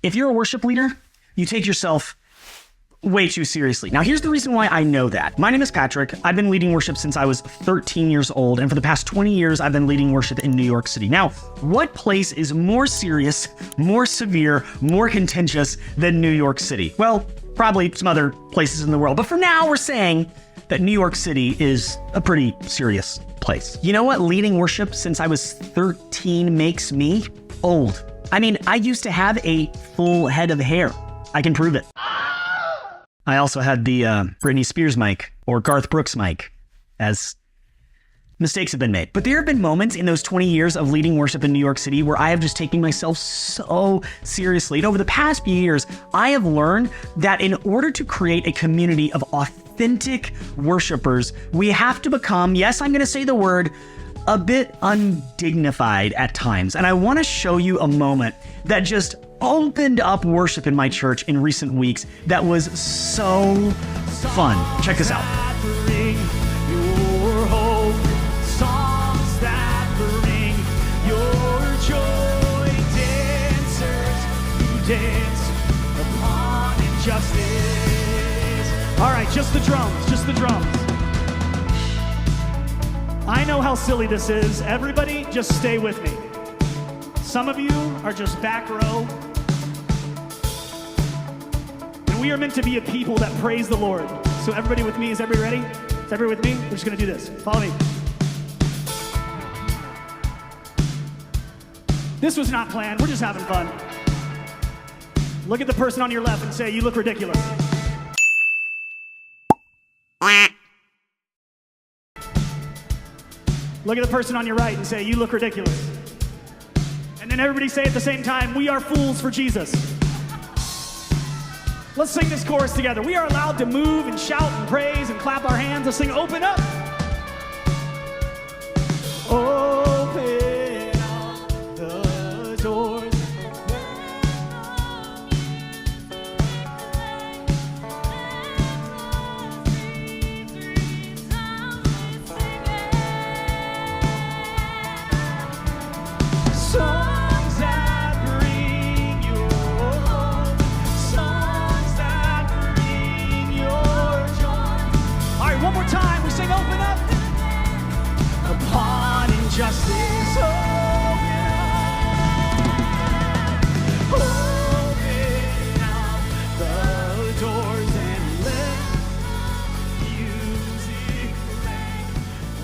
If you're a worship leader, you take yourself way too seriously. Now, here's the reason why I know that. My name is Patrick. I've been leading worship since I was 13 years old, and for the past 20 years, I've been leading worship in New York City. Now, what place is more serious, more severe, more contentious than New York City? Well, probably some other places in the world, but for now, we're saying that New York City is a pretty serious place. You know what leading worship since I was 13 makes me? Old. I mean, I used to have a full head of hair. I can prove it. I also had the Britney Spears mic or Garth Brooks mic, as mistakes have been made. But there have been moments in those 20 years of leading worship in New York City where I have just taken myself so seriously. And over the past few years, I have learned that in order to create a community of authentic worshipers, we have to become, yes, I'm going to say the word, a bit undignified at times. And I want to show you a moment that just opened up worship in my church in recent weeks that was so fun. Check this out. Your hope, songs that bring your joy, dancers who dance upon injustice. All right, just the drums, just the drums. I know how silly this is. Everybody, just stay with me. Some of you are just back row. And we are meant to be a people that praise the Lord. So everybody with me, is everybody ready? Is everybody with me? We're just gonna do this. Follow me. This was not planned, we're just having fun. Look at the person on your left and say, you look ridiculous. Look at the person on your right and say, you look ridiculous. And then everybody say at the same time, we are fools for Jesus. Let's sing this chorus together. We are allowed to move and shout and praise and clap our hands. Let's sing, open up. Open up the doors. Songs that bring your hope, songs that bring your joy. All right, one more time. We sing open up. Upon injustice, open up. Open up the doors and let music play.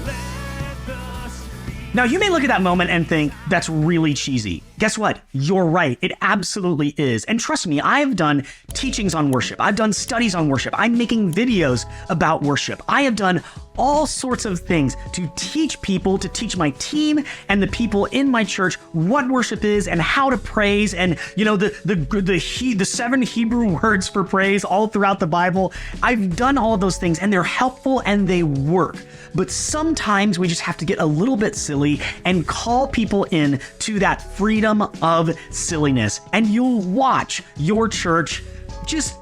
Let the street. Now, you may look at that moment and think, that's really cheesy. Guess what? You're right. It absolutely is. And trust me, I've done teachings on worship. I've done studies on worship. I'm making videos about worship. I have done all sorts of things to teach people, to teach my team and the people in my church what worship is and how to praise, and you know the 7 Hebrew words for praise all throughout the Bible. I've done all of those things and they're helpful and they work. But sometimes we just have to get a little bit silly and call people in to that freedom of silliness, and you'll watch your church just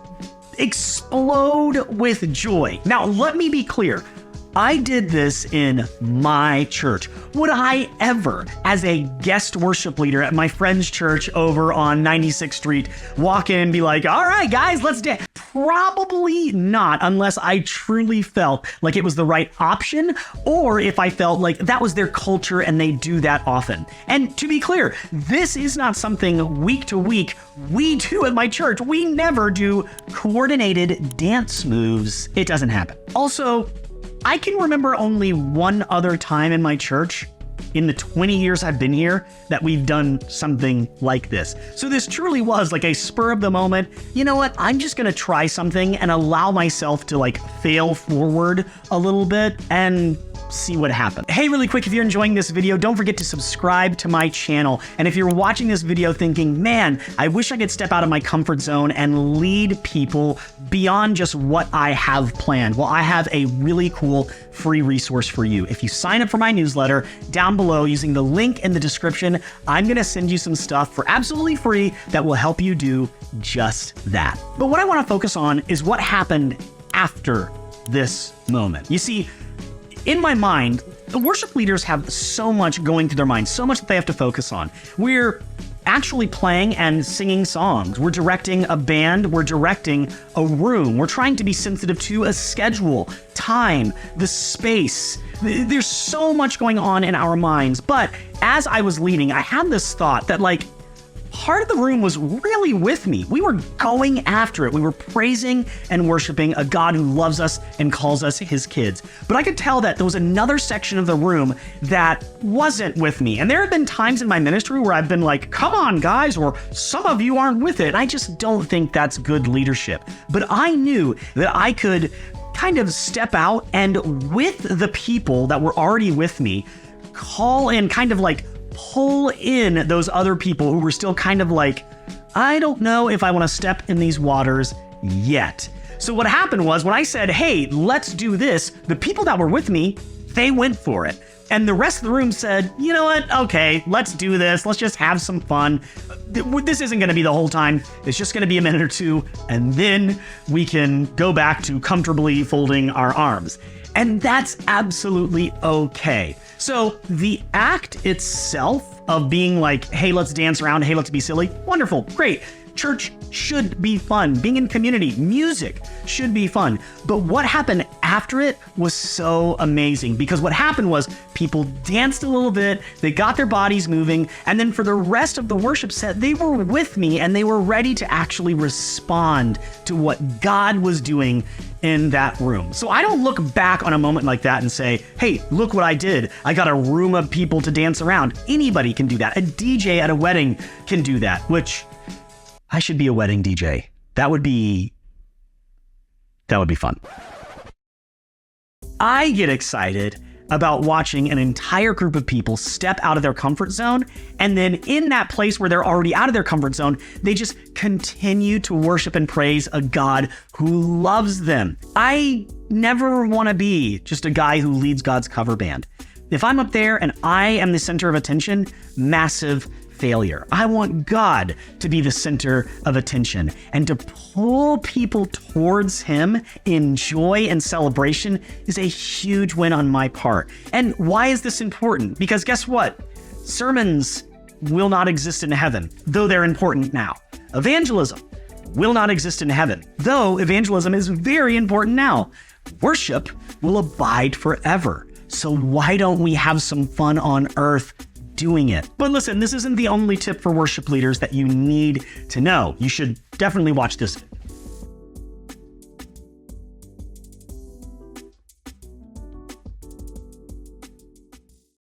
explode with joy. Now, let me be clear. I did this in my church. Would I ever, as a guest worship leader at my friend's church over on 96th Street, walk in and be like, all right, guys, let's dance? Probably not, unless I truly felt like it was the right option, or if I felt like that was their culture and they do that often. And to be clear, this is not something week to week we do at my church. We never do coordinated dance moves. It doesn't happen. Also, I can remember only one other time in my church in the 20 years I've been here that we've done something like this. So this truly was like a spur of the moment. You know what? I'm just going to try something and allow myself to like fail forward a little bit and see what happens. Hey, really quick, if you're enjoying this video, don't forget to subscribe to my channel. And if you're watching this video thinking, man, I wish I could step out of my comfort zone and lead people beyond just what I have planned, well, I have a really cool free resource for you. If you sign up for my newsletter down below using the link in the description, I'm going to send you some stuff for absolutely free that will help you do just that. But what I want to focus on is what happened after this moment. You see, in my mind, the worship leaders have so much going through their minds, so much that they have to focus on. We're actually playing and singing songs. We're directing a band. We're directing a room. We're trying to be sensitive to a schedule, time, the space. There's so much going on in our minds. But as I was leading, I had this thought that like, part of the room was really with me. We were going after it. We were praising and worshiping a God who loves us and calls us his kids. But I could tell that there was another section of the room that wasn't with me. And there have been times in my ministry where I've been like, come on, guys, or some of you aren't with it. And I just don't think that's good leadership. But I knew that I could kind of step out and with the people that were already with me, call in kind of like pull in those other people who were still kind of like, I don't know if I want to step in these waters yet. So what happened was when I said, hey, let's do this, the people that were with me, they went for it. And the rest of the room said, you know what? Okay, let's do this. Let's just have some fun. This isn't going to be the whole time. It's just going to be a minute or two. And then we can go back to comfortably folding our arms. And that's absolutely okay. So the act itself of being like, hey, let's dance around, hey, let's be silly, wonderful, great. Church should be fun. Being in community, music should be fun. But what happened after it was so amazing because what happened was people danced a little bit, they got their bodies moving, and then for the rest of the worship set, they were with me and they were ready to actually respond to what God was doing in that room. So I don't look back on a moment like that and say, hey, look what I did. I got a room of people to dance around. Anybody can do that. A DJ at a wedding can do that, which I should be a wedding DJ. That would be fun. I get excited about watching an entire group of people step out of their comfort zone. And then in that place where they're already out of their comfort zone, they just continue to worship and praise a God who loves them. I never want to be just a guy who leads God's cover band. If I'm up there and I am the center of attention, massive failure. I want God to be the center of attention and to pull people towards him in joy and celebration is a huge win on my part. And why is this important? Because guess what? Sermons will not exist in heaven, though they're important now. Evangelism will not exist in heaven, though evangelism is very important now. Worship will abide forever. So why don't we have some fun on earth doing it? But listen, this isn't the only tip for worship leaders that you need to know. You should definitely watch this